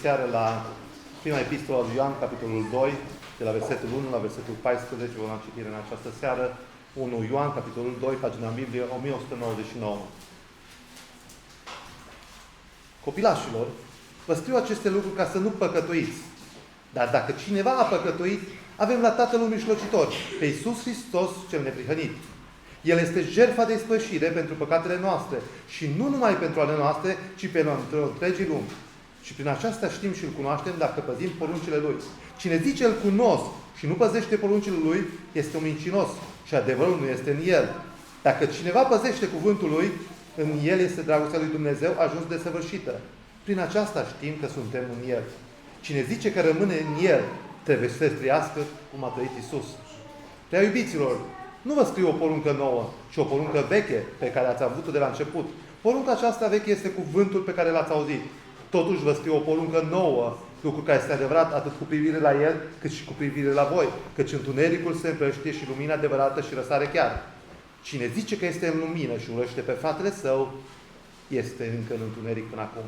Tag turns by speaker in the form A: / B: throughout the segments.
A: Seară la prima epistolă lui Ioan, capitolul 2, de la versetul 1 la versetul 14, vom citire în această seară, 1 Ioan, capitolul 2, pagina în Biblie, 1199. Copilașilor, vă scriu aceste lucruri ca să nu păcătuiți. Dar dacă cineva a păcătuit, avem la Tatăl un mijlocitor, pe Iisus Hristos cel neprihănit. El este jertfa de ispășire pentru păcatele noastre și nu numai pentru ale noastre, ci pentru întregii lumi. Și prin aceasta știm și îl cunoaștem dacă păzim poruncile Lui. Cine zice îl cunosc și nu păzește poruncile Lui, este un mincinos și adevărul nu este în el. Dacă cineva păzește cuvântul Lui, în el este dragostea Lui Dumnezeu ajuns desăvârșită. Prin aceasta știm că suntem în El. Cine zice că rămâne în El, trebuie să trăiască cum a trăit Iisus. Prea iubiților, nu vă scriu o poruncă nouă, ci o poruncă veche pe care ați avut-o de la început. Porunca aceasta veche este cuvântul pe care l-ați auzit. Totuși vă scriu o poruncă nouă, lucru care este adevărat atât cu privire la El, cât și cu privire la voi. Căci întunericul se împrăștie și lumina adevărată și răsare chiar. Cine zice că este în lumină și urăște pe fratele său, este încă în întuneric până acum.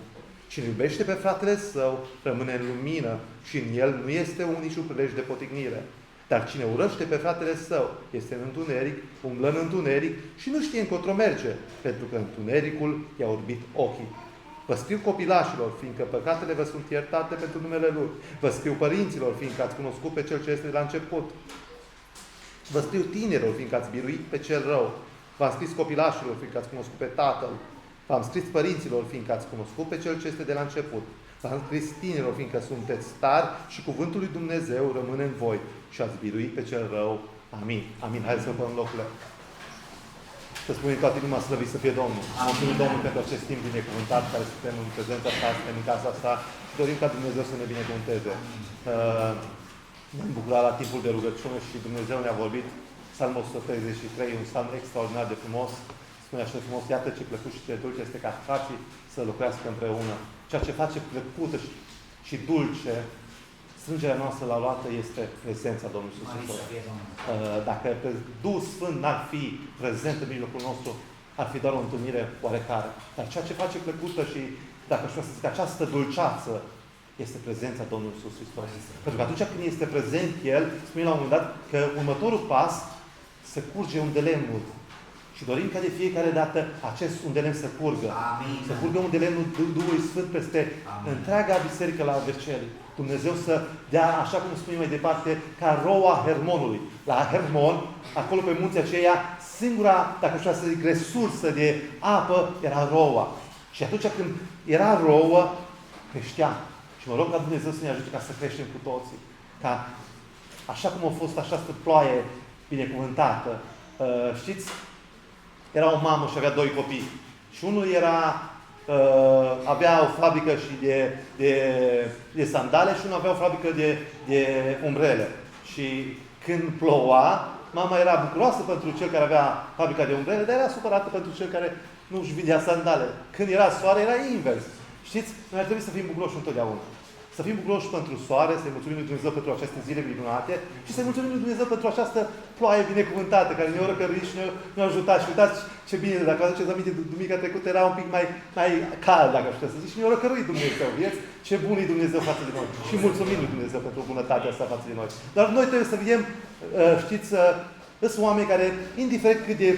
A: Cine iubește pe fratele său, rămâne în lumină și în el nu este niciun prilej de potignire. Dar cine urăște pe fratele său, este în întuneric, umblă în întuneric și nu știe încotro merge, pentru că întunericul i-a orbit ochii. Vă scriu copilașilor, fiindcă păcatele vă sunt iertate pentru numele Lui. Vă scriu părinților, fiindcă ați cunoscut pe Cel ce este de la început. Vă scriu tinerilor, fiindcă ați biruit pe cel rău. V-am scris copilașilor, fiindcă ați cunoscut pe Tatăl. V-am scris părinților, fiindcă ați cunoscut pe Cel ce este de la început. V-am scris tinerilor, fiindcă sunteți tari și cuvântul lui Dumnezeu rămâne în voi și ați biruit pe cel rău. Amin. Amin. Haideți să punem locurile. Să spunem toată inima slăvit să fie Domnul. Mulțumim Domnul pentru acest timp binecuvântat care suntem în prezența ta, suntem în casa asta și dorim ca Dumnezeu să ne binecuvânteze. Ne-am bucurat la timpul de rugăciune și Dumnezeu ne-a vorbit. Psalmul 133, un psalm extraordinar de frumos. Spune așa frumos, iată ce plăcut și ce dulce este ca frații să lucrească împreună. Ceea ce face plăcută și dulce, strângerea noastră la luată este prezența Domnului Iisus Hristos. Dacă Duhul Sfânt n-ar fi prezent în mijlocul nostru, ar fi doar o întâlnire oarecare. Dar ceea ce face plăcută și, dacă aș vrea să zic, această dulceață, este prezența Domnului Iisus Hristos. Pentru că atunci când este prezent El, spune la un moment dat că următorul pas să curge un de lemnul. Și dorim ca de fiecare dată acest unde lemn să curgă. Amin. Să curgă unde lemnul Duhului Sfânt peste întreaga biserică la Verceli. Dumnezeu să dea, așa cum spunem mai departe, ca roa Hermonului. La Hermon, acolo pe munții aceia, singura, dacă așa să zic, resursă de apă era roa. Și atunci când era roa, creștea. Și mă rog ca Dumnezeu să ne ajute ca să creștem cu toții. Ca, așa cum a fost această ploaie binecuvântată. Știți? Era o mamă și avea doi copii. Și unul avea o fabrică și de sandale și unul avea o fabrică de umbrele. Și când ploua, mama era bucuroasă pentru cel care avea fabrica de umbrele, dar era supărată pentru cel care nu își videa sandale. Când era soare, era invers. Știți? Noi ar trebui să fim bucuroși întotdeauna. Să fim bucuroși pentru soare, să-i mulțumim lui Dumnezeu pentru aceste zile minunate și să-i mulțumim lui Dumnezeu pentru această ploaie binecuvântată care ne-a răcăruit și ne-a ajutat. Și uitați ce bine, dacă vă aduceți aminte, duminica trecută era un pic mai cald, dacă aș putea să zic, și ne-a răcăruit Dumnezeu. Vedeți ce bun e Dumnezeu față de noi. Și mulțumim lui Dumnezeu pentru bunătatea asta față de noi. Dar noi trebuie să vedem, știți, sunt oameni care, indiferent cât de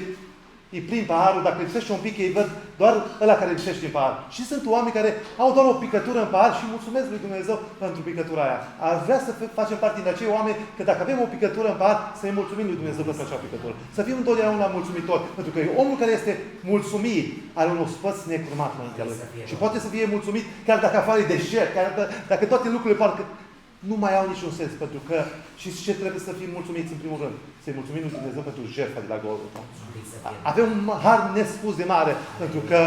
A: îi prind paharul, dacă lipsește un pic, ei văd doar ăla care lipsește în pahar. Și sunt oameni care au doar o picătură în pahar și mulțumesc lui Dumnezeu pentru picătura aia. Ar vrea să facem parte din acei oameni că dacă avem o picătură în pahar, să-i mulțumim lui Dumnezeu pentru acea picătură. Să fim întotdeauna mulțumitori. Pentru că omul care este mulțumit are un ospăț necurmat înaintea lui. Și poate să fie mulțumit chiar dacă afară e deșert, chiar dacă toate lucrurile parcă nu mai au niciun sens, pentru că și ce trebuie să fim mulțumiți în primul rând? Să-i mulțumim lui Dumnezeu pentru jertfa de la Golgota. Avem un har nespus de mare, pentru că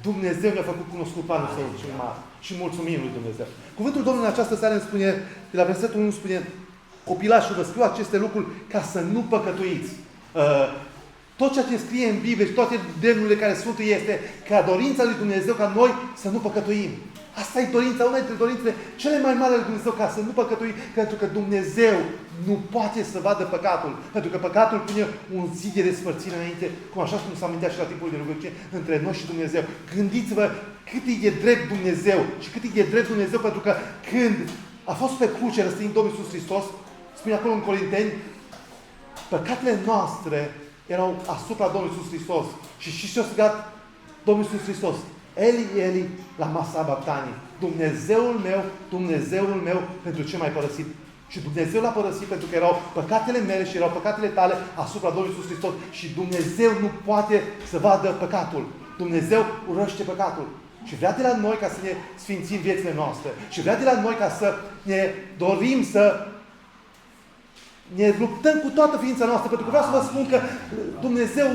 A: Dumnezeu ne-a făcut cunoscut planul Său cel mare. Și mulțumim lui Dumnezeu. Cuvântul Domnului în această seară îmi spune, de la versetul 1 spune, copilașul, vă scriu aceste lucruri ca să nu păcătuiți. Tot ceea ce scrie în Biblie și toate demnurile care sunt este ca dorința lui Dumnezeu ca noi să nu păcătuim. Asta e dorința, una dintre dorințele cele mai mari ale lui Dumnezeu, ca să nu păcătuim, pentru că Dumnezeu nu poate să vadă păcatul. Pentru că păcatul pune un zid de despărțire înainte, cum așa cum s-a amintit și la timpul de rugăciune, între noi și Dumnezeu. Gândiți-vă cât e de drept Dumnezeu și cât e de drept Dumnezeu, pentru că când a fost pe cruce răstignit Domnul Iisus Hristos, spune acolo în Corinteni, păcatele noastre erau asupra Domnului Iisus Hristos. Și ce-a strigat Domnul Iisus Hristos? Eli, Eli, la masa baptanii. Dumnezeul meu, pentru ce m-ai părăsit? Și Dumnezeu l-a părăsit pentru că erau păcatele mele și erau păcatele tale asupra Domnului Iisus Hristos. Și Dumnezeu nu poate să vadă păcatul. Dumnezeu urăște păcatul. Și vrea de la noi ca să ne sfințim viețile noastre. Și vrea de la noi ca să ne dorim să ne luptăm cu toată ființa noastră. Pentru că vreau să vă spun că Dumnezeu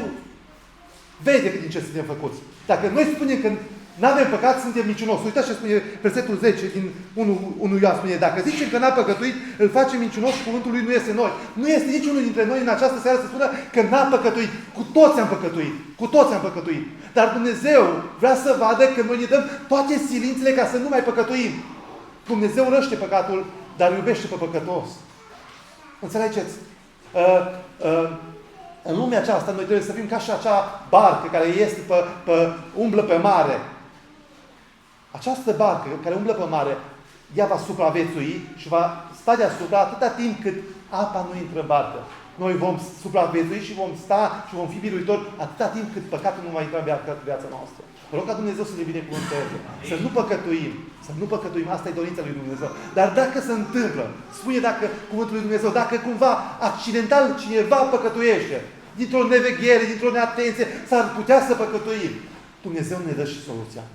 A: vede din ce suntem făcuți. Dacă noi spunem că nu avem păcat, suntem mincinoși. Uitați ce spune versetul 10 din 1 Ioan. Spune, dacă zicem că n-a păcătuit, îl facem mincinos și cuvântul lui nu este noi. Nu este niciunul dintre noi în această seară să spună că n-a păcătuit. Cu toți am păcătuit. Cu toți am păcătuit. Dar Dumnezeu vrea să vadă că noi ne dăm toate silințele ca să nu mai păcătuim. Dumnezeu urăște păcatul, dar iubește pe păcătos. Înțelegeți? În lumea aceasta noi trebuie să fim ca și acea barcă care este umblă pe mare. Această barcă care umblă pe mare, ea va supraviețui și va sta deasupra atâta timp cât apa nu intră în barcă. Noi vom supraviețui și vom sta și vom fi biruitori atâta timp cât păcatul nu va intra în viața noastră. Rog ca Dumnezeu să ne binecuvânteze. Să nu păcătuim. Să nu păcătuim. Asta e dorința lui Dumnezeu. Dar dacă se întâmplă, spune dacă cuvântul lui Dumnezeu, dacă cumva accidental cineva păcătuiește, dintr-o neveghere, dintr-o neatenție, s-ar putea să păcătuim. Dumnezeu ne dă și soluția.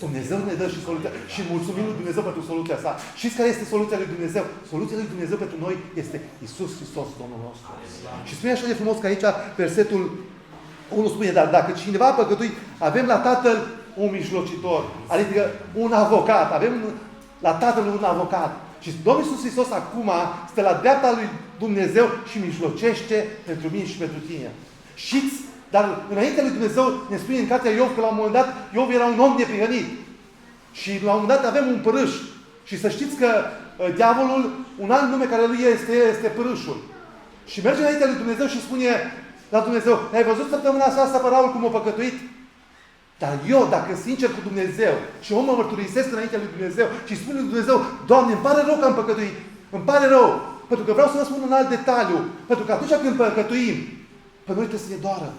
A: Dumnezeu ne dă și soluția. Și mulțumim lui Dumnezeu pentru soluția sa. Știți care este soluția lui Dumnezeu? Soluția lui Dumnezeu pentru noi este Iisus Hristos, Domnul nostru. Și spune așa de frumos că aici versetul 1 spune, dar dacă cineva a păcătuit, avem la Tatăl un mijlocitor. Adică un avocat. Avem la Tatăl un avocat. Și Domnul Iisus Hristos acum stă la dreapta lui Dumnezeu și mijlocește pentru mine și pentru tine. Știți? Dar înainte lui Dumnezeu ne spune în cartea Iov că la un moment dat Iov era un om neprihănit. Și la un moment dat avem un părâș. Și să știți că diavolul, un alt nume care lui este părâșul. Și merge înainte lui Dumnezeu și spune la Dumnezeu, ai văzut săptămâna asta pe Raul cum a păcătuit? Dar eu, dacă sincer cu Dumnezeu și eu mă mărturisesc înainte lui Dumnezeu și spun lui Dumnezeu, Doamne, îmi pare rău că am păcătuit. Îmi pare rău. Pentru că vreau să vă spun un alt detaliu. Pentru că atunci când păcătuim, pe noi trebuie să ne doară.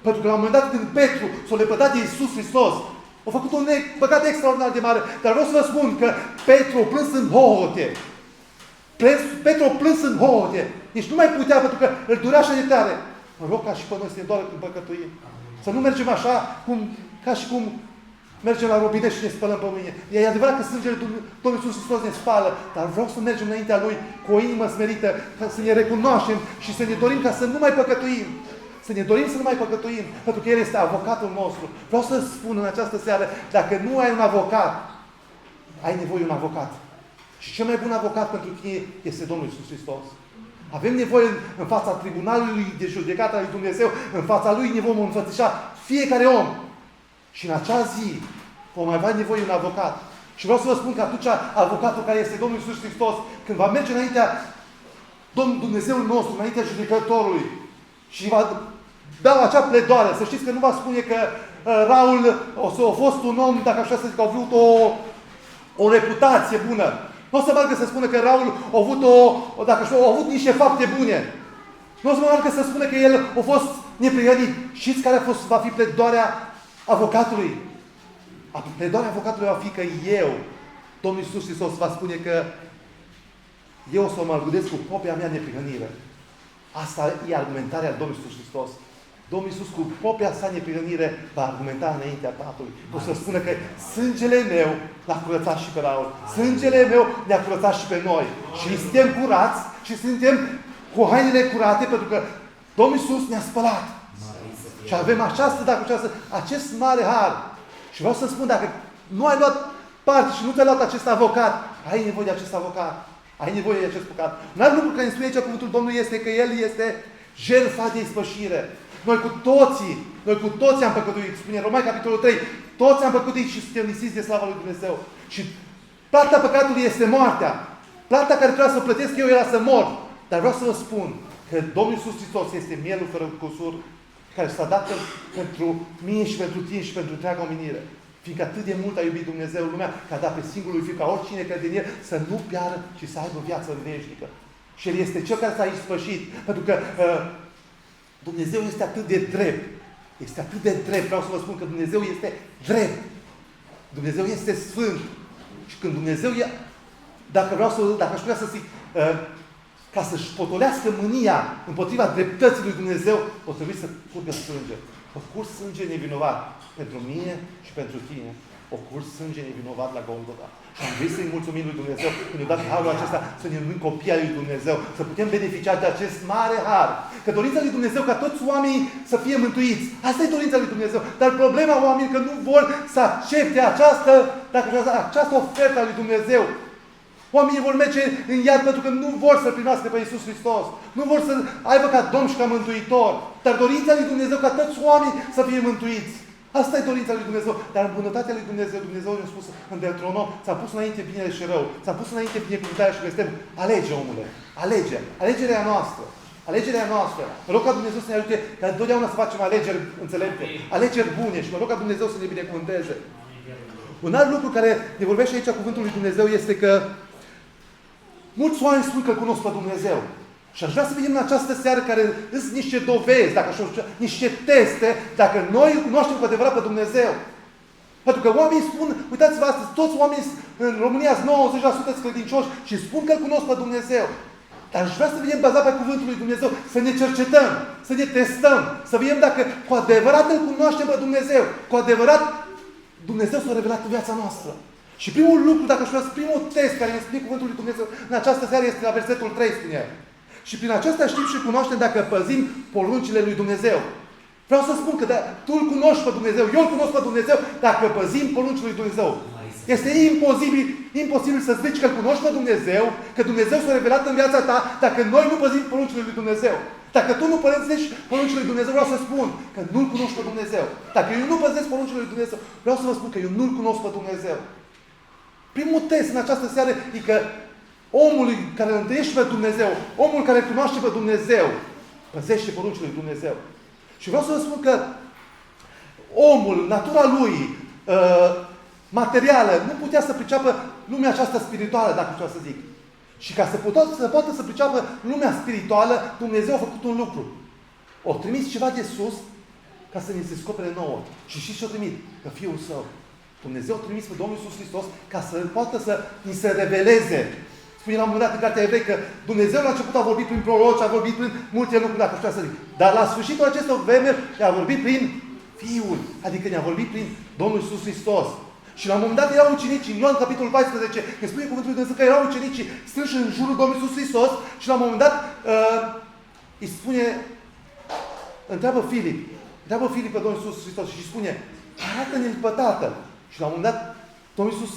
A: Pentru că la un moment dat când Petru s-a lepădat de Iisus Hristos, a făcut un păcat extraordinar de mare. Dar vreau să vă spun că Petru a plâns în hohote. Petru a plâns în hohote. Deci nu mai putea pentru că îl durea așa de tare. Mă rog ca și pe noi să ne doară când păcătuim. Să nu mergem așa ca și cum mergem la robinet și ne spălăm pe mâine. E adevărat că sângele Domnului Iisus Hristos ne spală, dar vreau să mergem înaintea Lui cu o inimă smerită, ca să ne recunoaștem și să ne dorim ca să nu mai păcătuim. Să ne dorim să nu mai păcătuim, pentru că El este avocatul nostru. Vreau să spun în această seară, dacă nu ai un avocat, ai nevoie de un avocat. Și cel mai bun avocat pentru tine este Domnul Iisus Hristos. Avem nevoie în fața tribunalului de judecată al lui Dumnezeu, în fața Lui ne vom înfățișa fiecare om. Și în acea zi vom avea nevoie de un avocat. Și vreau să vă spun că atunci avocatul care este Domnul Iisus Hristos, când va merge înaintea Domnul Dumnezeul nostru, înaintea judecătorului și va da acea pledoare, să știți că nu va spune că Raul a fost un om, dacă așa să zic, a avut o reputație bună. Nu o să meargă să spună că Raul a avut a avut niște fapte bune. Nu o să meargă să spună că el a fost neprihănit. Știți care va fi pledoarea avocatului? Pledoarea avocatului va fi că eu, Domnul Iisus Hristos, va spune că eu o să mă argudesc cu propria mea neprihănire. Asta e argumentarea Domnului Iisus Hristos. Domnul Iisus cu propria sa neprihănire va argumenta înaintea Tatălui. O să spună că sângele meu l-a curățat și pe Raul. Sângele meu ne-a curățat și pe noi. Și suntem curați și suntem cu hainele curate pentru că Domnul Iisus ne-a spălat. Și avem acest mare har. Și vreau să spun, dacă nu ai luat parte și nu ți-ai luat acest avocat, ai nevoie de acest avocat. Ai nevoie de acest păcat. Un alt lucru care îmi spune aici cuvântul Domnului este că El este jertfa de ispășire. Noi cu toți am păcătuit. Spune Romani, capitolul 3. Toți am păcătuit și suntem lipsiți de slava lui Dumnezeu. Și plata păcatului este moartea. Plata care trebuia să o plătesc eu era să mor. Dar vreau să vă spun că Domnul Iisus Hristos este mielul fără cusur care s-a dat pentru mine și pentru tine și pentru întreaga omenire. Fiindcă atât de mult a iubit Dumnezeu lumea, că a dat pe singurul Fiu, ca oricine crede în El, să nu piară, ci să aibă viață veșnică. Și El este Cel care s-a ispășit. Pentru că Dumnezeu este atât de drept. Este atât de drept. Vreau să vă spun că Dumnezeu este drept. Dumnezeu este sfânt. Și când Dumnezeu e... Dacă aș vrea să zic, ca să-și potolească mânia împotriva dreptății lui Dumnezeu, o trebuie să curgă sânge. O curs sânge nevinovat pentru mine și pentru tine. O curs sânge nevinovat la Golgota. Și am vrut să-i mulțumim lui Dumnezeu când ne-a dat harul acesta să ne numim copii ai lui Dumnezeu, să putem beneficia de acest mare har. Că dorința lui Dumnezeu ca toți oamenii să fie mântuiți. Asta e dorința lui Dumnezeu. Dar problema oamenilor că nu vor să accepte această ofertă a lui Dumnezeu. Oamenii vor merge în iad pentru că nu vor să-L primească pe Iisus Hristos. Nu vor să aibă ca Domn și ca Mântuitor. Dar dorința lui Dumnezeu ca toți oamenii să fie mântuiți. Asta e dorința lui Dumnezeu. Dar în bunătatea lui Dumnezeu, Dumnezeu ne-a spus în Deuteronom, ți-a pus înainte binele și rău. Ți-a pus înainte binecuvântarea și blestemul. Alege, omule. Alege. Alegerea noastră. Alegerea noastră. Mă rog ca Dumnezeu să ne ajute ca întotdeauna să facem alegeri înțelepte. Alegeri bune. Și mă rog ca Dumnezeu să ne binecuvânteze. Un alt lucru care ne vorbește aici cuvântul lui Dumnezeu este că mulți oameni spun că îl cunosc pe Dumnezeu. Și aș vrea să vedem în această seară care sunt niște dovezi, dacă așa, niște teste, dacă noi îl cunoaștem cu adevărat pe Dumnezeu. Pentru că oamenii spun, uitați-vă astăzi, toți oamenii în România sunt 90% credincioși și spun că îl cunosc pe Dumnezeu. Dar aș vrea să vedem bazat pe cuvântul lui Dumnezeu, să ne cercetăm, să ne testăm, să vedem dacă cu adevărat îl cunoaștem pe Dumnezeu, cu adevărat Dumnezeu s-a revelat în viața noastră. Și primul lucru, dacă aș vrea să primul test care ne spune cuvântul lui Dumnezeu în această seară este la versetul 3, spune el. Și prin aceasta știm și cunoaștem dacă păzim poruncile lui Dumnezeu. Vreau să spun că tu îl cunoști pe Dumnezeu, eu îl cunosc pe Dumnezeu dacă păzim poruncile lui Dumnezeu. Este imposibil să zici că îl cunoști pe Dumnezeu, că Dumnezeu s-a revelat în viața ta, dacă noi nu păzim poruncile lui Dumnezeu. Dacă tu nu păzești poruncile lui Dumnezeu, vreau să spun că nu-L cunoști pe Dumnezeu. Dacă eu nu păzesc poruncile lui Dumnezeu, vreau să vă spun că eu nu-L cunosc pe Dumnezeu. Primul test în această seară e că omul care îl întâlnește pe Dumnezeu, omul care îl cunoaște pe Dumnezeu, păzește poruncile lui Dumnezeu. Și vreau să vă spun că omul, natura lui materială, nu putea să priceapă lumea aceasta spirituală, dacă putea să zic. Și ca să poată să priceapă lumea spirituală, Dumnezeu a făcut un lucru. O trimis ceva de sus ca să ne se descopere nouă. Și ce-o trimit? Că Fiul Său. Dumnezeu a trimis pe Domnul Iisus Hristos ca să poată să ni se reveleze. Spune la un moment dat în Cartea Evrei că Dumnezeu la început a vorbit prin proroci, a vorbit prin multe lucruri, dacă putea să zic. Dar la sfârșitul acestor vremuri a vorbit prin Fiul. Adică ne-a vorbit prin Domnul Iisus Hristos. Și la un moment dat erau ucenicii, în Ioan capitolul 14, ne spune cuvântul lui Dumnezeu că erau ucenicii strânși în jurul Domnului Iisus Hristos și la un moment dat îi spune, întreabă Filip pe Domnul Iisus Hristos și îi spune, arată-ne-l pe Tatăl. Și la un moment dat Domnul Iisus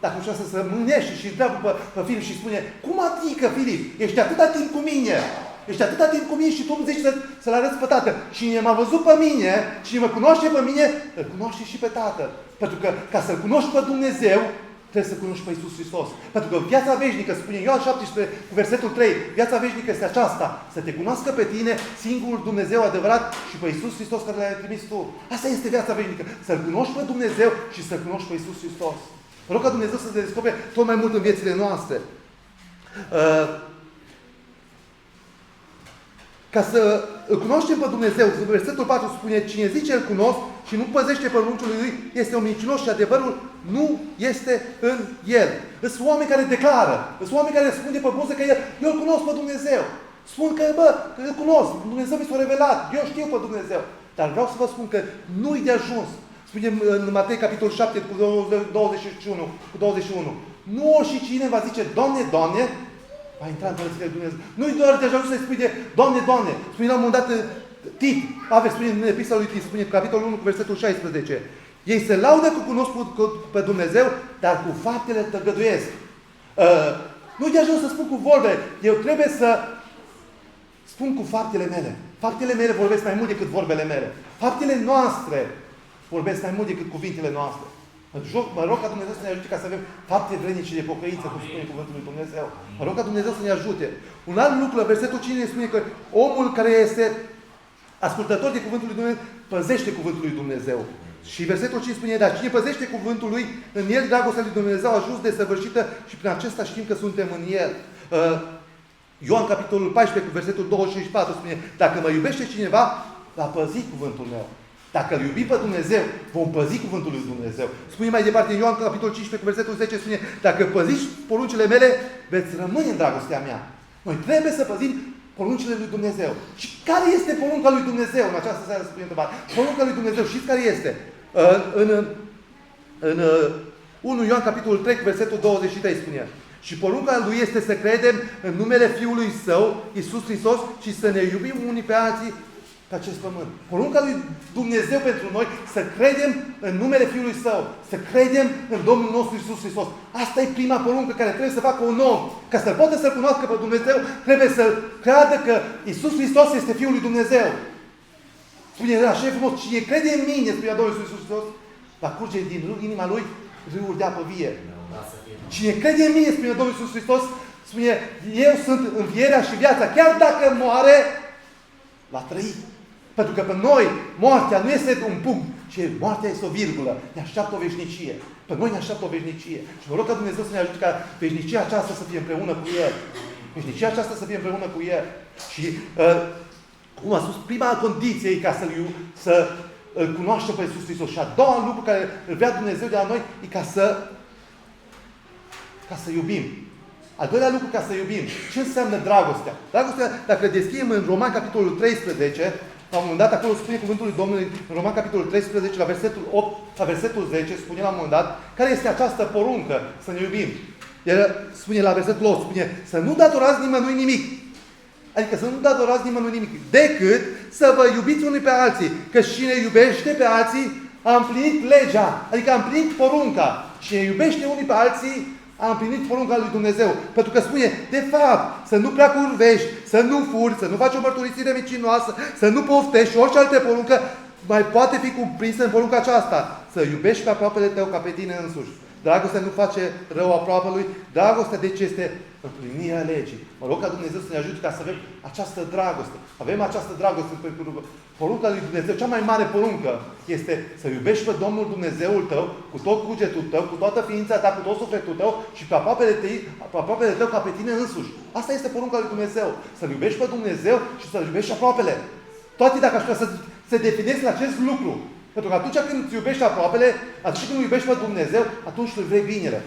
A: dacă nu știu să se mânește și întreabă pe Filip și spune, cum adică, Filip, ești atâta timp cu mine? Ești atâta timp cu mine și tu îmi zici să-L arăți pe Tatăl. Cine m-a văzut pe mine, cine mă cunoaște pe mine, îl cunoaște și pe Tatăl. Pentru că ca să-L cunoști pe Dumnezeu, trebuie să cunoști pe Iisus Hristos. Pentru că viața veșnică, spune Ioan 17, cu versetul 3, viața veșnică este aceasta, să te cunoască pe tine, singurul Dumnezeu adevărat și pe Iisus Hristos care l-ai trimis tu. Asta este viața veșnică, să-L cunoști pe Dumnezeu și să-L cunoști pe Iisus Hristos. Mă rog ca Dumnezeu să se descopere tot mai mult în viețile noastre. Ca să îl cunoaștem pe Dumnezeu, versetul 4 spune, cine zice îl cunosc și nu păzește poruncile lui, este un mincinos și adevărul nu este în el. Sunt oameni care declară, sunt oameni care spun de pe buze că eu îl cunosc pe Dumnezeu. Spun că, că îl cunosc, Dumnezeu mi s-a revelat, eu știu pe Dumnezeu. Dar vreau să vă spun că nu-i de ajuns. Spune în Matei, capitolul 7, cu 21. Nu și cine va zice, Doamne, Doamne, va intra în Împărăția lui Dumnezeu. Nu-i doar de ajuns să-i spui de, Doamne, Doamne. Spune la un moment dat Tit, spune în epistola lui Tit, spune capitolul 1 cu versetul 16. Ei se laudă că cunosc pe Dumnezeu, dar cu faptele tăgăduiesc. Nu-i de ajuns să spun cu vorbe. Eu trebuie să spun cu faptele mele. Faptele mele vorbesc mai mult decât vorbele mele. Faptele noastre vorbesc mai mult decât cuvintele noastre. Mă rog ca Dumnezeu să ne ajute ca să avem fapte vrednice de pocăință, cum spune cuvântul lui Dumnezeu. Mă rog ca Dumnezeu să ne ajute. Un alt lucru, la versetul 5 ne spune că omul care este ascultător de cuvântul lui Dumnezeu păzește cuvântul lui Dumnezeu. Și versetul 5 spune, dar cine păzește cuvântul lui, în el dragostea lui Dumnezeu a ajuns desăvârșită și prin acesta știm că suntem în el. Ioan, capitolul 14, cu versetul 24 spune, dacă mă iubește cineva, va păzi cuvântul meu. Dacă îl iubim pe Dumnezeu, vom păzi cuvântul lui Dumnezeu. Spune mai departe, în Ioan, capitolul 15, cu versetul 10, spune, dacă păziți poruncile mele, veți rămâne în dragostea mea. Noi trebuie să păzim poruncile lui Dumnezeu. Și care este porunca lui Dumnezeu? În această seară se pune întrebare. Porunca lui Dumnezeu, știți care este? În 1 Ioan, capitolul 3, versetul 23 spune, și porunca lui este să credem în numele Fiului Său, Iisus Hristos, și să ne iubim unii pe alții pe acest pământ. Porunca lui Dumnezeu pentru noi, să credem în numele Fiului Său, să credem în Domnul nostru Iisus Hristos. Asta e prima poruncă care trebuie să facă un om. Ca să poată să-L cunoască pe Dumnezeu, trebuie să creadă că Iisus Hristos este Fiul lui Dumnezeu. Spune așa e frumos, cine crede în mine, spune Domnul Iisus Hristos, va curge din inima lui râuri de apă vie. Cine crede în mine, spune Domnul Iisus Hristos, spune, eu sunt învierea și viața. Chiar dacă moare, va trăi. Pentru că pe noi, moartea nu este un punct, ci moartea este o virgulă. Ne așteaptă o veșnicie. Pe noi ne așteaptă o veșnicie. Și mă rog ca Dumnezeu să ne ajute ca veșnicia aceasta să fie împreună cu El. Veșnicia aceasta să fie împreună cu El. Și, cum am spus, prima condiție e ca să îl cunoaștem pe Iisus Hristos. Și a doua lucru care îl vrea Dumnezeu de la noi e ca să iubim. Al doilea lucru, ca să iubim. Ce înseamnă dragostea? Dragostea, dacă deschidem în Roman, capitolul 13, la un moment dat, acolo spune cuvântul lui Domnului, în Roman, capitolul 13, la versetul 8, la versetul 10, spune la un moment dat, care este această poruncă, să ne iubim. El spune la versetul 8, spune, să nu datorați nimănui nimic. Adică să nu datorați nimănui nimic, decât să vă iubiți unii pe alții. Că cine iubește pe alții, a împlinit legea, adică a împlinit porunca. Cine iubește unii pe alții, a împlinit porunca lui Dumnezeu. Pentru că spune, de fapt, să nu prea curvești, să nu furi, să nu faci o mărturisire mincinoasă, să nu poftești și orice altă poruncă mai poate fi cuprinsă în porunca aceasta. Să iubești pe aproapele tău ca pe tine însuși. Dragostea nu face rău aproapelui. Dragostea, deci, este împlinirea legii. Mă rog ca Dumnezeu să ne ajute ca să avem această dragoste. Avem această dragoste pentru porunca lui Dumnezeu. Cea mai mare poruncă este să iubești pe Domnul Dumnezeul tău, cu tot cugetul tău, cu toată ființa ta, cu tot sufletul tău și pe aproapele tău ca pe tine însuși. Asta este porunca lui Dumnezeu. Să-L iubești pe Dumnezeu și să-L iubești aproapele. Toate dacă aș vrea să se definezi în acest lucru. Pentru că atunci când îți iubești aproapele, atunci când iubești pe Dumnezeu, atunci tu vrei binele.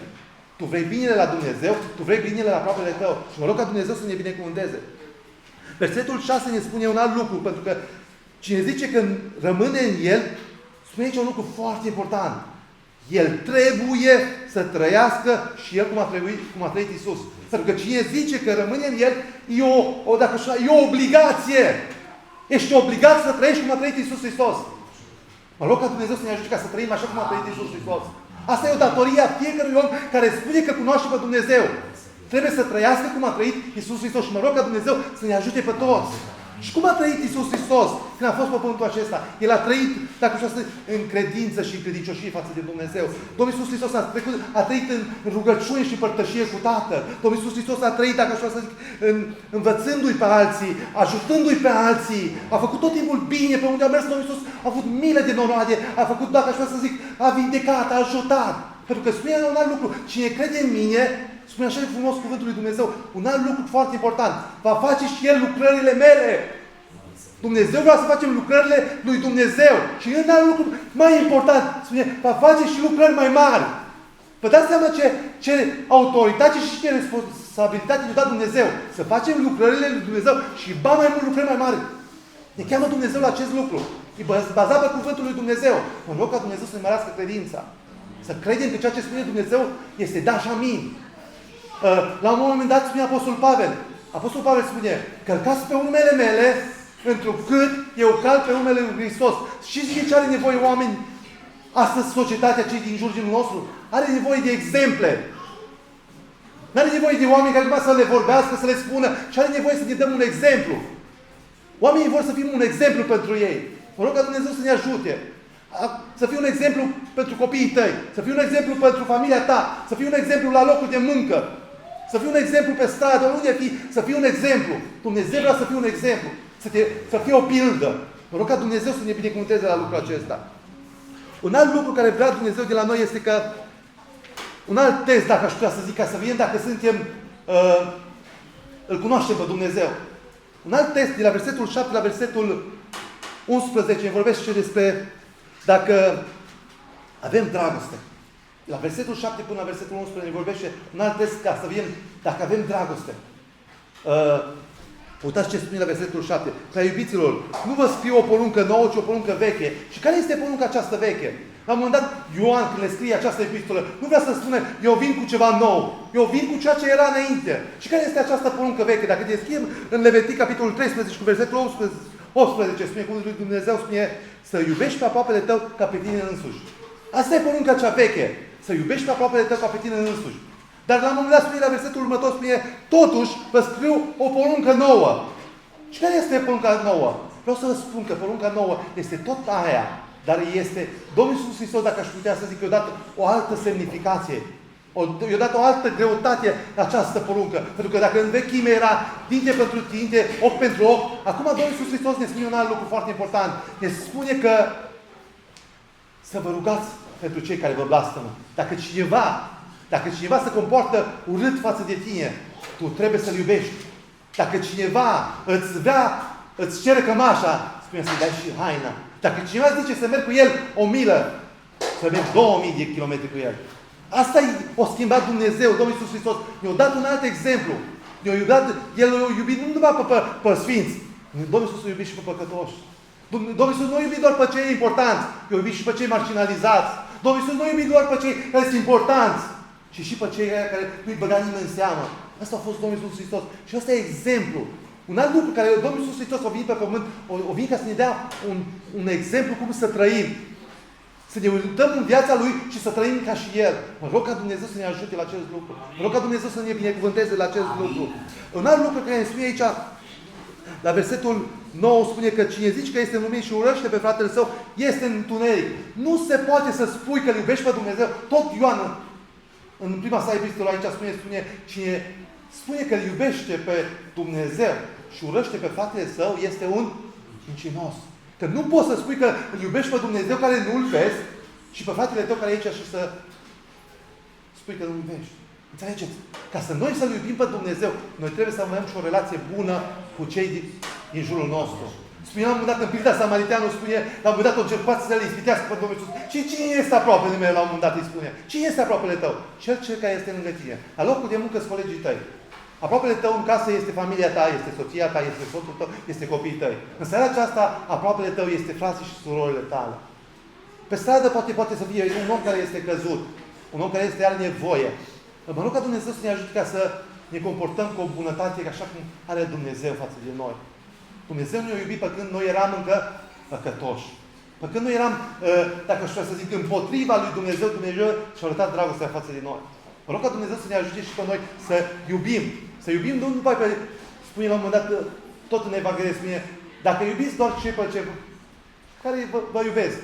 A: Tu vrei binele la Dumnezeu, tu vrei binele la aproapele tău. Și mă rog ca Dumnezeu să ne binecuvânteze. Versetul 6 ne spune un alt lucru, pentru că cine zice că rămâne în El, spune aici un lucru foarte important. El trebuie să trăiască și El cum a trăit Iisus. Pentru că cine zice că rămâne în El, e o obligație. Ești obligat să trăiești cum a trăit Iisus Hristos. Mă rog ca Dumnezeu să ne ajute ca să trăim așa cum a trăit Iisus Hristos. Asta e o datorie a fiecărui om care spune că cunoaște pe Dumnezeu. Trebuie să trăiască cum a trăit Iisus Hristos. Și mă rog ca Dumnezeu să ne ajute pe toți. Și cum a trăit Iisus Hristos când a fost pe pământul acesta? El a trăit, dacă știu, în credință și în credincioșie față de Dumnezeu. Domnul Iisus Hristos a trăit în rugăciune și părtășie cu Tatăl. Domnul Iisus Hristos a trăit, dacă știu, învățându-i pe alții, ajutându-i pe alții. A făcut tot timpul bine pe unde a mers Domnul Iisus. A avut milă de noroade. A făcut, dacă aș vrea să zic, a vindecat, a ajutat. Pentru că spune un alt lucru. Cine crede în mine, spune așa de frumos cuvântul lui Dumnezeu, un alt lucru foarte important. Va face și El lucrările mele. Dumnezeu vrea să facem lucrările lui Dumnezeu. Și un alt lucru mai important, spune, va face și lucrări mai mari. Vă dați seama ce autoritate și ce responsabilitate ne-a dat Dumnezeu. Să facem lucrările lui Dumnezeu și ba mai mult lucrări mai mari. Ne cheamă Dumnezeu la acest lucru. E bazat pe cuvântul lui Dumnezeu. Mă rog ca Dumnezeu să ne mărească credința. Să credem că ceea ce spune Dumnezeu este da și amin. La un moment dat spune Apostol Pavel. Apostol Pavel spune, călcați pe urmele mele, întrucât eu calc pe urmele lui Hristos. Știți ce are nevoie oameni astăzi, societatea, cei din jurul nostru? Are nevoie de exemple. Nu are nevoie de oameni care numai să le vorbească, să le spună, și are nevoie să ne dăm un exemplu. Oamenii vor să fim un exemplu pentru ei. Mă rog ca Dumnezeu să ne ajute. Să fii un exemplu pentru copiii tăi, să fii un exemplu pentru familia ta, să fii un exemplu la locul de muncă, să fii un exemplu pe stradă, unde fii, să fii un exemplu. Dumnezeu vrea să fii un exemplu, să fie o pildă. Mă rog ca Dumnezeu să ne binecuvânteze la lucrul acesta. Un alt lucru care vrea Dumnezeu de la noi este că un alt test, dacă aș putea să zic, ca să vedem dacă suntem, îl cunoaștem pe Dumnezeu. Un alt test, de la versetul 7 la versetul 11, vorbește despre dacă avem dragoste. La versetul 7 până la versetul 11 ne vorbește un alt test ca să vedem dacă avem dragoste. Uitați ce spune la versetul 7. Prea iubiților, nu vă scriu o poruncă nouă, ci o poruncă veche. Și care este porunca aceasta veche? La un moment dat, Ioan, când le scrie această epistolă, nu vrea să spună, eu vin cu ceva nou. Eu vin cu ceea ce era înainte. Și care este această poruncă veche? Dacă deschidem în Levitic, capitolul 13, cu versetul 18, spune cuvântul lui Dumnezeu, spune să iubești pe aproapele tău ca pe tine însuși. Asta e porunca cea veche. Să iubești pe aproapele tău ca pe tine însuși. Dar la un moment dat spune, la versetul următor, spune, totuși vă scriu o poruncă nouă. Și care este porunca nouă? Vreau să vă spun că porunca nouă este tot aia, dar este Domnul Iisus Hristos, dacă aș putea să zic, i-a dat o altă semnificație. I-a dat o altă greutate această poruncă. Pentru că dacă în vechime era dinte pentru dinte, ochi pentru ochi, acum Domnul Iisus Hristos ne spune un alt lucru foarte important. Ne spune că să vă rugați pentru cei care vă blastămă. Dacă cineva se comportă urât față de tine, tu trebuie să-l iubești. Dacă cineva îți cere cămașa, spune să-i dai și haina. Dacă cineva zice să mergi cu el 1000, să mergi 2000 de kilometri cu el. Asta o schimbat Dumnezeu, Domnul Iisus Hristos. Ne-a dat un alt exemplu. El a iubit nu numai pe sfinți. Domnul Iisus a iubit și pe păcătoși. Domnul Iisus nu a iubit doar pe cei importanți, a iubit și pe cei marginalizați. Domnul Iisus nu a iubit doar pe cei care sunt importanți, ci și pe cei care nu-i băga nimeni în seamă. Asta a fost Domnul Iisus Hristos. Și ăsta e exemplu. Un alt lucru care Domnul Iisus Hristos a venit pe pământ, a venit ca să ne dea un exemplu cum să trăim. Să ne uităm în viața Lui și să trăim ca și El. Mă rog ca Dumnezeu să ne ajute la acest lucru. Mă rog ca Dumnezeu să ne binecuvânteze la acest lucru. Un alt lucru care ne spune aici, la versetul 9 spune că cine zice că este în lume și urăște pe fratele său, este în întuneric. Nu se poate să spui că îl iubești pe Dumnezeu. Tot Ioan, în prima sa epistolă aici spune cine spune că îl iubește pe Dumnezeu și urăște pe fratele său, este un mincinos. Că nu poți să spui că îl iubești pe Dumnezeu care nu-l vezi și pe fratele tău care e aici și să spui că nu-l iubești. Înțelegeți? Ca să noi să-L iubim pe Dumnezeu, noi trebuie să avem și o relație bună cu cei din jurul nostru. Spunea la un moment dat, în pilda Samariteanul spune, la un moment dat, o încercat să-L ispitească pe Domnul Iisus. Și cine este aproapele meu, la un moment dat îi spune? Cine este aproapele tău? Cel care este lângă tine. La locul de muncă sunt colegii tăi. Aproapele tău în casă este familia ta, este soția ta, este soțul tău, este copiii tăi. În seara aceasta, aproapele tău este frații și surorile tale. Pe stradă poate să fie un om care este căzut, un om care are nevoie. Mă rog ca Dumnezeu să ne ajute ca să ne comportăm cu o bunătate așa cum are Dumnezeu față de noi. Dumnezeu ne-a iubit pe când noi eram încă păcătoși. Pe când noi eram, dacă aș vrea să zic, împotriva lui Dumnezeu, Dumnezeu și-a arătat dragostea față de noi. Mă rog ca Dumnezeu să ne ajute și pe noi să iubim. Să iubim nu numai pe, spune la un moment dat, tot în Evanghelie spune, dacă iubiți doar cei pe ce care vă iubesc.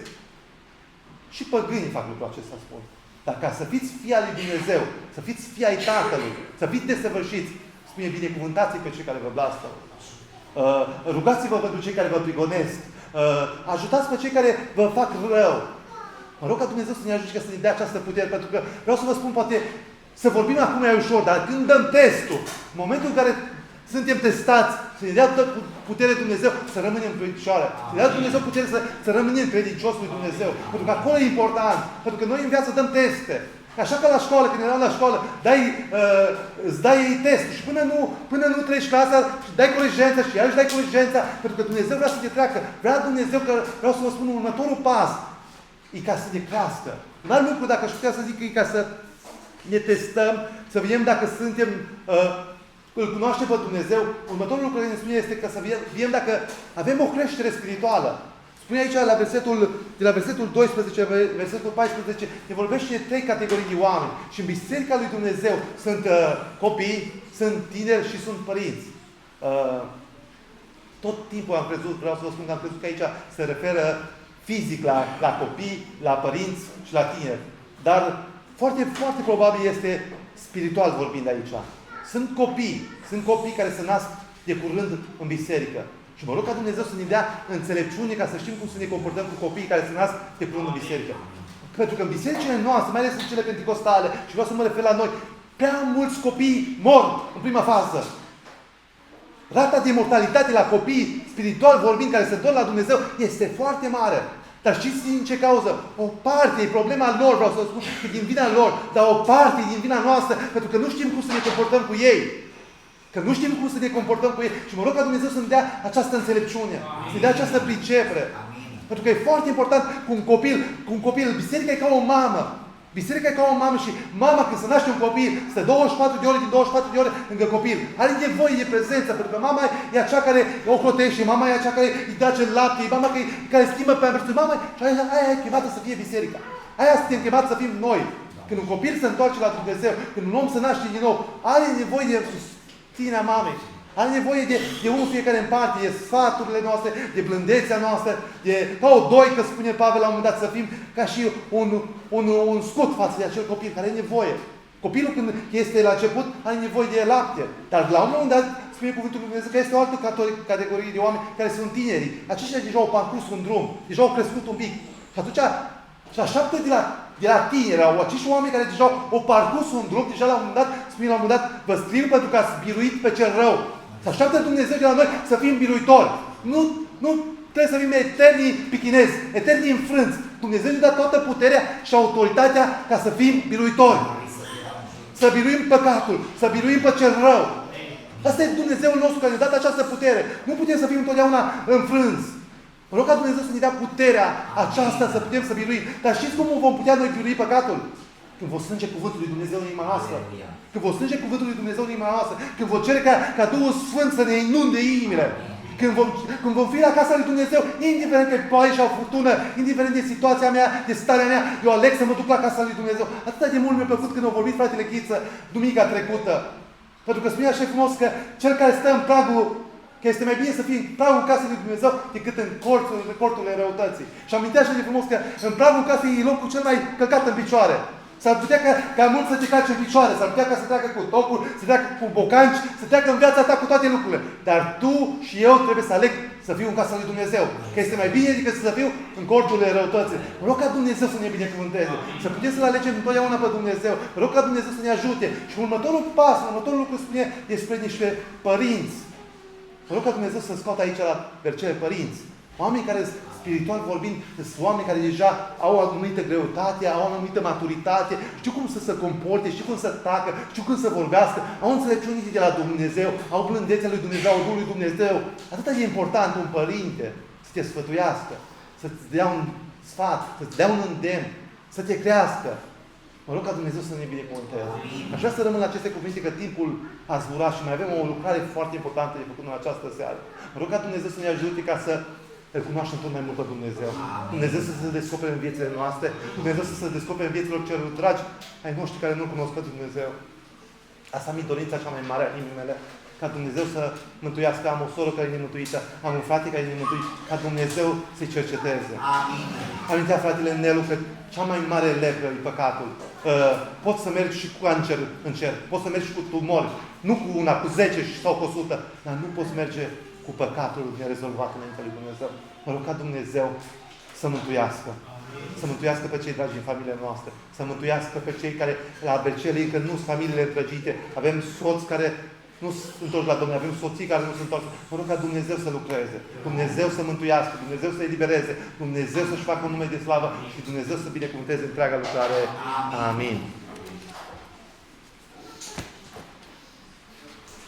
A: Și păgânii fac lucrul acesta, spun. Dar ca să fiți fii al lui Dumnezeu, să fiți fii ai Tatălui, să fiți desăvârșiți, spune, binecuvântați pe cei care vă blastă. Rugați-vă pentru cei care vă prigonesc. Ajutați pe cei care vă fac rău. Mă rog ca Dumnezeu să ne ajute să ne dea această putere, pentru că vreau să vă spun, poate să vorbim acum mai ușor, dar când dăm testul, în momentul în care suntem testați, să ne dea putere Dumnezeu să rămânem pe picioare. Să ne dea Dumnezeu putere să rămânem credincioși lui Dumnezeu. Pentru că acolo e important. Pentru că noi în viață dăm teste. Așa ca la școală, când eram la școală, îți dai testul și până nu treci clasa, dai colegiența și iarăși dai colegiența, pentru că Dumnezeu vrea să te treacă. Vrea Dumnezeu, că vreau să vă spun, următorul pas e ca să ne crească. Un alt lucru, dacă aș putea să zic, e ca să ne testăm, să vedem dacă suntem, îl cunoaște pe Dumnezeu. Următorul lucru care ne spune este că să vedem dacă avem o creștere spirituală. Spune aici de la versetul 12, versetul 14, ne vorbește de 3 categorii de oameni. Și în Biserica lui Dumnezeu sunt copii, sunt tineri și sunt părinți. Tot timpul am crezut, vreau să vă spun că am crezut că aici se referă fizic la copii, la părinți și la tineri. Dar foarte, foarte probabil este spiritual vorbind aici. Sunt copii care se nasc de curând în biserică. Și mă rog ca Dumnezeu să ne dea înțelepciune ca să știm cum să ne comportăm cu copiii care se nasc de curând în biserică. Pentru că în bisericile noastre, mai ales în cele penticostale, și vreau să mă refer la noi, prea mulți copii mor în prima fază. Rata de mortalitate la copii, spiritual vorbind, care se duc la Dumnezeu, este foarte mare. Dar știți din ce cauză? O parte, e problema lor, vreau să spun, că din vina lor, dar o parte din vina noastră, pentru că nu știm cum să ne comportăm cu ei. Că nu știm cum să ne comportăm cu ei. Și mă rog ca Dumnezeu să ne dea această înțelepciune, să ne dea această pricepere. Pentru că e foarte important cu un copil. Biserica e ca o mamă. Biserica e ca o mamă și mama când se naște un copil, stă 24 de ore din 24 de ore lângă copil. Are nevoie de prezență, pentru că mama e acea care o clotește, mama e acea care îi dă acel lapte, e mama care schimbă pe amărțul. Mama aia e chemată să fie biserica. Aia suntem chemați să fim noi. Când un copil se întoarce la Dumnezeu, când un om se naște din nou, are nevoie de susținerea mamei. Are nevoie de unul fiecare în parte, de sfaturile noastre, de blândețea noastră, de ca o doică, spune Pavel la un moment dat, să fim ca și un scut față de acel copil care are nevoie. Copilul când este la început are nevoie de lapte, dar la un moment dat spune cuvântul Lui Dumnezeu că este o altă categorie de oameni care sunt tinerii. Aceștia deja au parcurs un drum, deja au crescut un pic. Și atunci și așteaptă de la tineri, au acești oameni care deja au parcurs un drum, deja la un moment dat, spune la un moment dat, vă scriu pentru că ați biruit pe cel rău. Să așteaptă Dumnezeu de la noi să fim biruitori. Nu trebuie să fim eternii pichinezi, eternii înfrânți. Dumnezeu ne dă toată puterea și autoritatea ca să fim biruitori. Să biruim păcatul, să biruim pe cel rău. Asta e Dumnezeul nostru care ne-a dat această putere. Nu putem să fim întotdeauna înfrânți. Mă rog ca Dumnezeu să ne dea puterea aceasta să putem să biruim. Dar știți cum vom putea noi birui păcatul? Când vom strânge cuvântul lui Dumnezeu în inima noastră. Când vom strânge cuvântul lui Dumnezeu în inima noastră. Când vom cere ca Duhul Sfânt să ne inunde inimile. Când vom fi la casa lui Dumnezeu, indiferent că e ploaie și o furtună, indiferent de situația mea, de starea mea, eu aleg să mă duc la casa lui Dumnezeu. Atât de mult mi-a plăcut când a vorbit fratele Ghiță duminica trecută. Pentru că spunea așa frumos că cel care stă în pragul, că este mai bine să fii în pragul casei lui Dumnezeu decât în corturile răutății. Și amintea așa de frumos că în pragul casei e locul cel mai călcat în picioare. S-ar putea ca mulți să te calce în picioare, s-ar putea ca să treacă cu tocuri, să treacă cu bocanci, să treacă în viața ta cu toate lucrurile. Dar tu și eu trebuie să aleg să fiu în casa lui Dumnezeu. Că este mai bine decât să fiu în corturile răutății. Mă rog ca Dumnezeu să ne binecuvânteze. Să putem să-L alegem întotdeauna pe Dumnezeu. Mă rog ca Dumnezeu să ne ajute. Și următorul pas, următorul lucru spune despre niște părinți. Mă rog ca Dumnezeu să scoată aici la vercele părinți. Oameni care, spiritual vorbind, sunt oameni care deja au o anumită greutate, au o anumită maturitate, știu cum să se comporte, știu cum să tacă, știu cum să vorbească, au înțelepciune de la Dumnezeu, au blândețea lui Dumnezeu, au Duhul lui Dumnezeu. Atât de important un părinte să te sfătuiască, să-ți dea un sfat, să-ți dea un îndemn, să te crească. Mă rog ca Dumnezeu să ne binecuvânteze. Aș vrea să rămân la aceste cuvinte că timpul a zburat și mai avem o lucrare foarte importantă de făcut în această seară. Mă rog ca Dumnezeu să ne ajute ca să îl cunoaștem tot mai mult pe Dumnezeu. Dumnezeu să se descopere în viețile noastre. Dumnezeu să se descopere în vieților celor dragi ai noștri care nu cunosc pe Dumnezeu. Asta mi-e dorința cea mai mare a inimii mele. Ca Dumnezeu să mântuiască. Am o soră care e nemântuită. Am un frate care e nemântuit. Ca Dumnezeu să-i cerceteze. Amintea fratele Nelu că cea mai mare lepră e păcatul. Poți să mergi și cu cancer în cer. Poți să mergi și cu tumori. Nu cu una, cu 10 sau cu 100. Dar nu poți merge cu păcatul nerezolvat înaintea lui Dumnezeu. Mă rog ca Dumnezeu să mântuiască. Să mântuiască pe cei dragi în familiile noastre. Să mântuiască pe cei care la Bercele încă nu sunt familiile întrăgite. Avem soți care nu sunt întorși la Domnul. Avem soții care nu sunt întorși. Mă rog ca Dumnezeu să lucreze. Dumnezeu să mântuiască. Dumnezeu să elibereze. Dumnezeu să-și facă un nume de slavă și Dumnezeu să binecuvânteze întreaga lucrare. Amin.